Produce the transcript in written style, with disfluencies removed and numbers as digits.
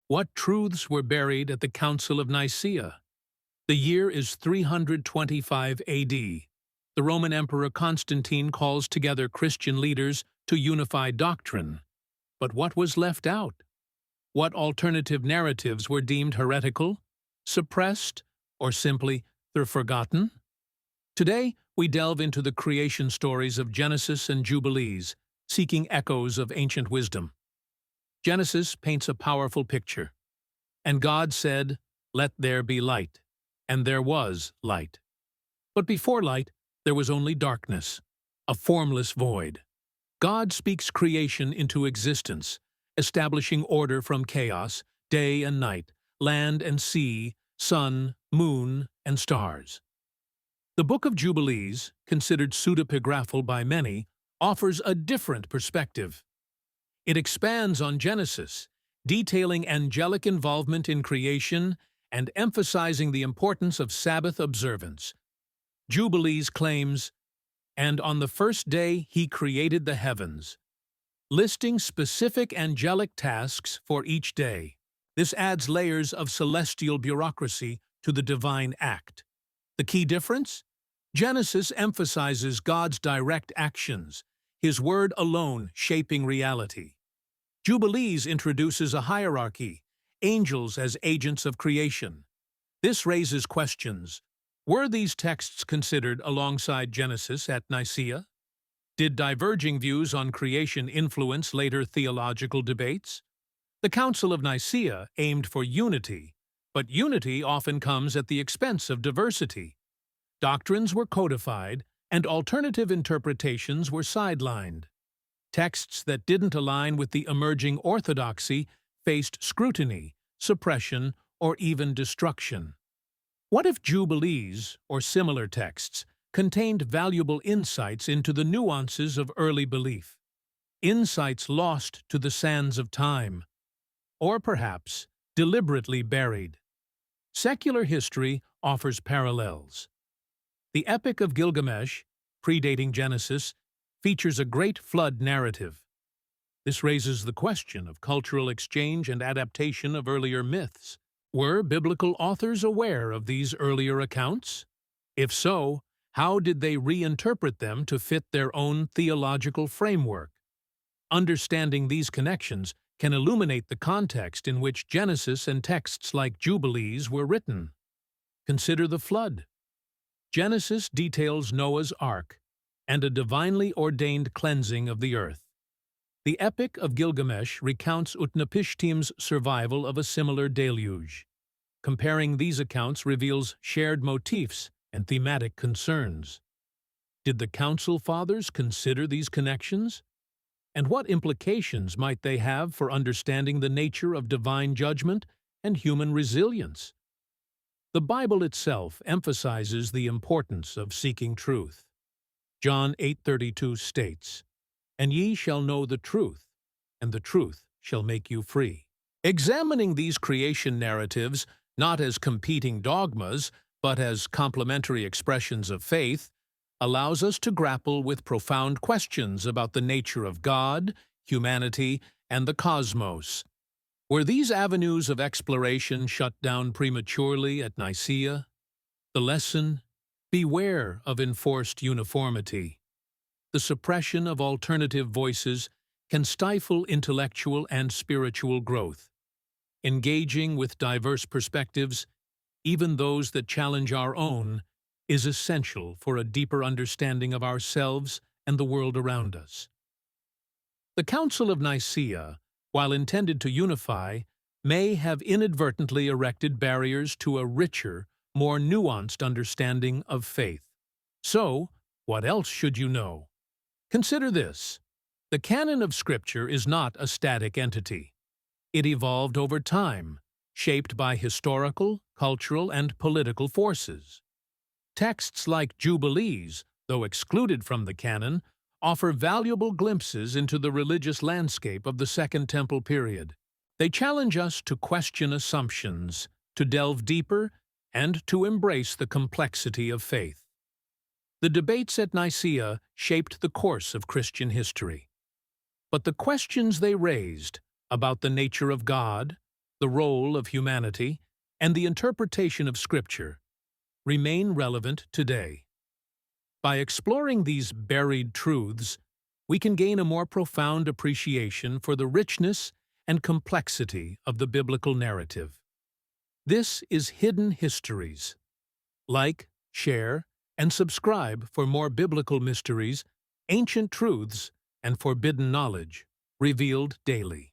What truths were buried at the Council of Nicaea? The year is 325 AD. The Roman Emperor Constantine calls together Christian leaders to unify doctrine. But what was left out? What alternative narratives were deemed heretical, suppressed, or simply forgotten? Today, we delve into the creation stories of Genesis and Jubilees, seeking echoes of ancient wisdom. Genesis paints a powerful picture. And God said, "Let there be light." And there was light. But before light, there was only darkness, a formless void. God speaks creation into existence, establishing order from chaos, day and night, land and sea, sun, moon, and stars. The Book of Jubilees, considered pseudepigraphal by many, offers a different perspective. It expands on Genesis, detailing angelic involvement in creation and emphasizing the importance of Sabbath observance. Jubilees claims, "And on the first day he created the heavens," listing specific angelic tasks for each day. This adds layers of celestial bureaucracy to the divine act. The key difference? Genesis emphasizes God's direct actions, His word alone shaping reality. Jubilees introduces a hierarchy, angels as agents of creation. This raises questions. Were these texts considered alongside Genesis at Nicaea? Did diverging views on creation influence later theological debates? The Council of Nicaea aimed for unity, but unity often comes at the expense of diversity. Doctrines were codified, and alternative interpretations were sidelined. Texts that didn't align with the emerging orthodoxy faced scrutiny, suppression, or even destruction. What if Jubilees, or similar texts, contained valuable insights into the nuances of early belief? Insights lost to the sands of time, or perhaps deliberately buried. Secular history offers parallels. The Epic of Gilgamesh, predating Genesis, features a great flood narrative. This raises the question of cultural exchange and adaptation of earlier myths. Were biblical authors aware of these earlier accounts? If so, how did they reinterpret them to fit their own theological framework? Understanding these connections can illuminate the context in which Genesis and texts like Jubilees were written. Consider the flood. Genesis details Noah's Ark and a divinely ordained cleansing of the earth. The Epic of Gilgamesh recounts Utnapishtim's survival of a similar deluge. Comparing these accounts reveals shared motifs and thematic concerns. Did the Council Fathers consider these connections? And what implications might they have for understanding the nature of divine judgment and human resilience? The Bible itself emphasizes the importance of seeking truth. John 8:32 states, "And ye shall know the truth, and the truth shall make you free." Examining these creation narratives not as competing dogmas, but as complementary expressions of faith, allows us to grapple with profound questions about the nature of God, humanity, and the cosmos. Were these avenues of exploration shut down prematurely at Nicaea? The lesson: beware of enforced uniformity. The suppression of alternative voices can stifle intellectual and spiritual growth. Engaging with diverse perspectives, even those that challenge our own, is essential for a deeper understanding of ourselves and the world around us. The Council of Nicaea, while intended to unify, may have inadvertently erected barriers to a richer, more nuanced understanding of faith. So, what else should you know? Consider this. The canon of Scripture is not a static entity. It evolved over time, shaped by historical, cultural, and political forces. Texts like Jubilees, though excluded from the canon, offer valuable glimpses into the religious landscape of the Second Temple period. They challenge us to question assumptions, to delve deeper, and to embrace the complexity of faith. The debates at Nicaea shaped the course of Christian history. But the questions they raised about the nature of God, the role of humanity, and the interpretation of Scripture remain relevant today. By exploring these buried truths, we can gain a more profound appreciation for the richness and complexity of the biblical narrative. This is Hidden Histories. Like, share, and subscribe for more biblical mysteries, ancient truths, and forbidden knowledge revealed daily.